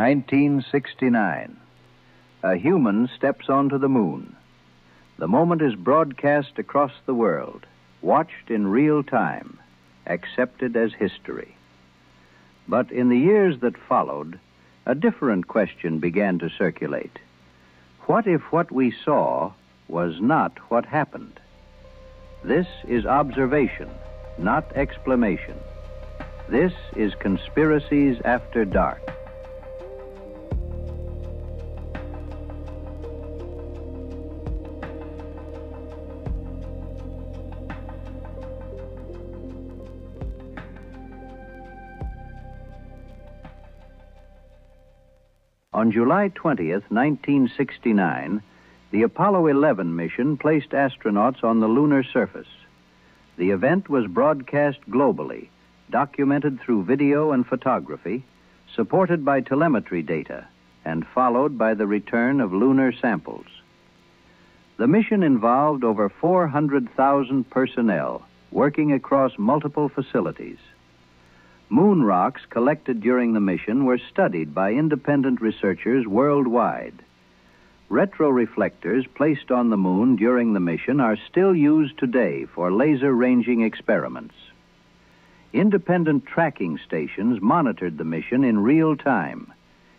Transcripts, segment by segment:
1969. A human steps onto the moon. The moment is broadcast across the world, watched in real time, accepted as history. But in the years that followed, a different question began to circulate. What if what we saw was not what happened? This is observation, not explanation. This is Conspiracies After Dark. On July 20th, 1969, the Apollo 11 mission placed astronauts on the lunar surface. The event was broadcast globally, documented through video and photography, supported by telemetry data, and followed by the return of lunar samples. The mission involved over 400,000 personnel working across multiple facilities. Moon rocks collected during the mission were studied by independent researchers worldwide. Retroreflectors placed on the moon during the mission are still used today for laser ranging experiments. Independent tracking stations monitored the mission in real time,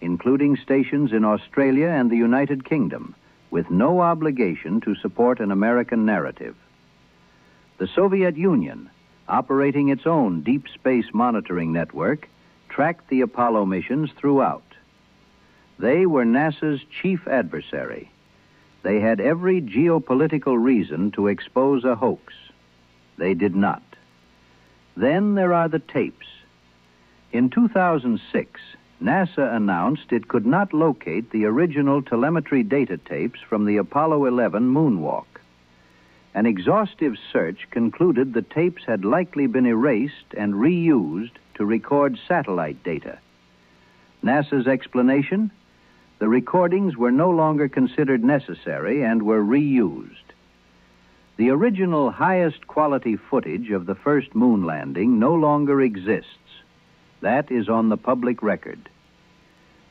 including stations in Australia and the United Kingdom, with no obligation to support an American narrative. The Soviet Union, operating its own deep space monitoring network, tracked the Apollo missions throughout. They were NASA's chief adversary. They had every geopolitical reason to expose a hoax. They did not. Then there are the tapes. In 2006, NASA announced it could not locate the original telemetry data tapes from the Apollo 11 moonwalk. An exhaustive search concluded the tapes had likely been erased and reused to record satellite data. NASA's explanation? The recordings were no longer considered necessary and were reused. The original highest quality footage of the first moon landing no longer exists. That is on the public record.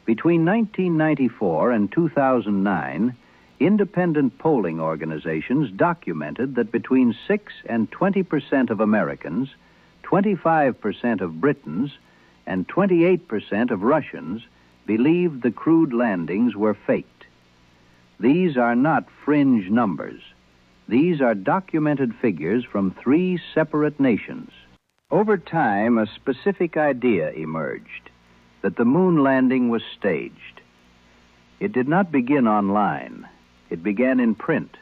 Between 1994 and 2009, independent polling organizations documented that between 6 and 20% of Americans, 25% of Britons, and 28% of Russians believed the crewed landings were faked. These are not fringe numbers. These are documented figures from 3 separate nations. Over time, a specific idea emerged, that the moon landing was staged. It did not begin online. It began in print.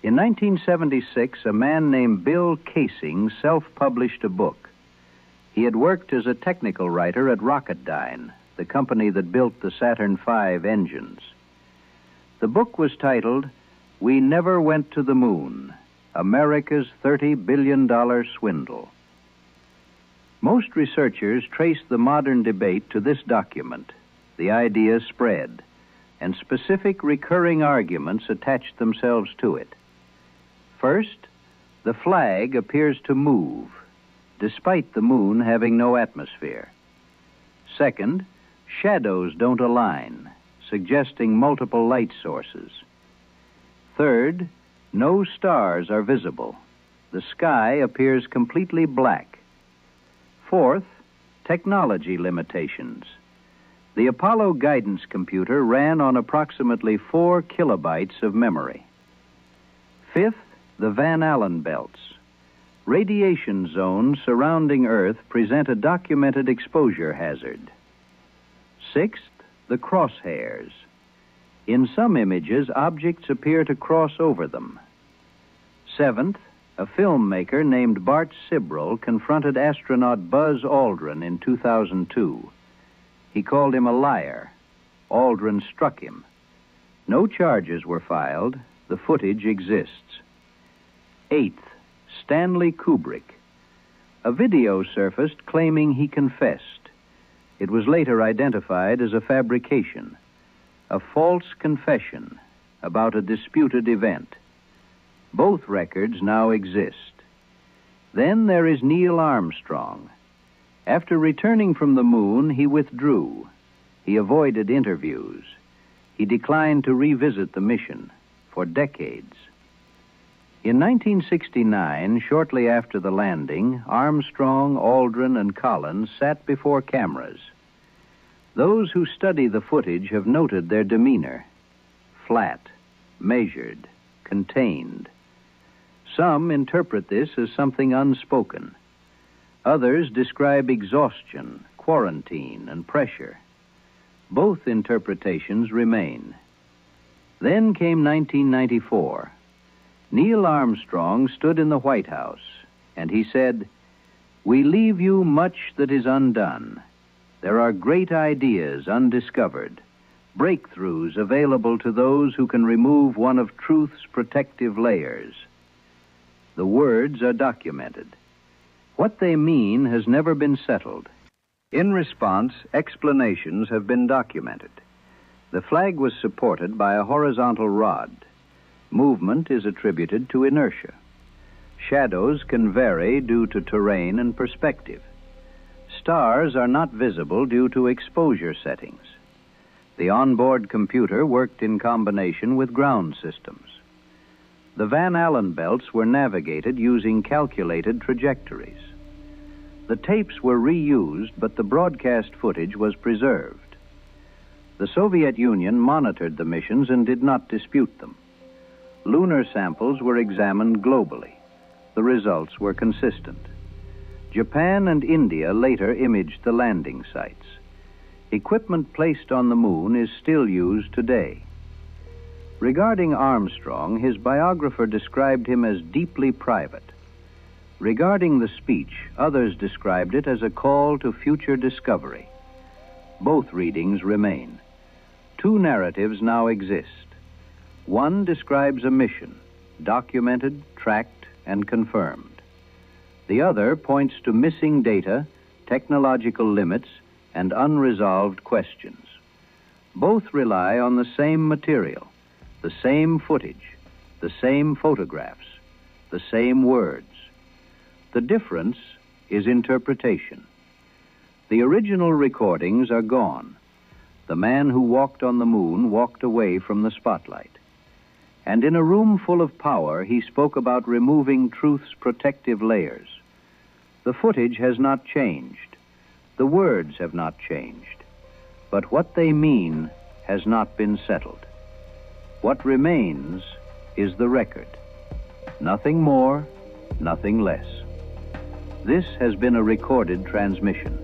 In 1976, a man named Bill Casing self-published a book. He had worked as a technical writer at Rocketdyne, the company that built the Saturn V engines. The book was titled, "We Never Went to the Moon, America's $30 billion Swindle." Most researchers trace the modern debate to this document. The idea spread, and specific recurring arguments attached themselves to it. First, the flag appears to move, despite the moon having no atmosphere. Second, shadows don't align, suggesting multiple light sources. Third, no stars are visible. The sky appears completely black. Fourth, technology limitations. The Apollo guidance computer ran on approximately 4 kilobytes of memory. Fifth, the Van Allen belts. Radiation zones surrounding Earth present a documented exposure hazard. Sixth, the crosshairs. In some images, objects appear to cross over them. Seventh, a filmmaker named Bart Sibrel confronted astronaut Buzz Aldrin in 2002. He called him a liar. Aldrin struck him. No charges were filed. The footage exists. Eighth, Stanley Kubrick. A video surfaced claiming he confessed. It was later identified as a fabrication, a false confession about a disputed event. Both records now exist. Then there is Neil Armstrong. After returning from the moon, he withdrew. He avoided interviews. He declined to revisit the mission for decades. In 1969, shortly after the landing, Armstrong, Aldrin, and Collins sat before cameras. Those who study the footage have noted their demeanor: flat, measured, contained. Some interpret this as something unspoken. Others describe exhaustion, quarantine, and pressure. Both interpretations remain. Then came 1994. Neil Armstrong stood in the White House, and he said, "We leave you much that is undone. There are great ideas undiscovered, breakthroughs available to those who can remove one of truth's protective layers." The words are documented. What they mean has never been settled. In response, explanations have been documented. The flag was supported by a horizontal rod. Movement is attributed to inertia. Shadows can vary due to terrain and perspective. Stars are not visible due to exposure settings. The onboard computer worked in combination with ground systems. The Van Allen belts were navigated using calculated trajectories. The tapes were reused, but the broadcast footage was preserved. The Soviet Union monitored the missions and did not dispute them. Lunar samples were examined globally. The results were consistent. Japan and India later imaged the landing sites. Equipment placed on the moon is still used today. Regarding Armstrong, his biographer described him as deeply private. Regarding the speech, others described it as a call to future discovery. Both readings remain. Two narratives now exist. One describes a mission, documented, tracked, and confirmed. The other points to missing data, technological limits, and unresolved questions. Both rely on the same material, the same footage, the same photographs, the same words. The difference is interpretation. The original recordings are gone. The man who walked on the moon walked away from the spotlight. And in a room full of power, he spoke about removing truth's protective layers. The footage has not changed. The words have not changed. But what they mean has not been settled. What remains is the record. Nothing more, nothing less. This has been a recorded transmission.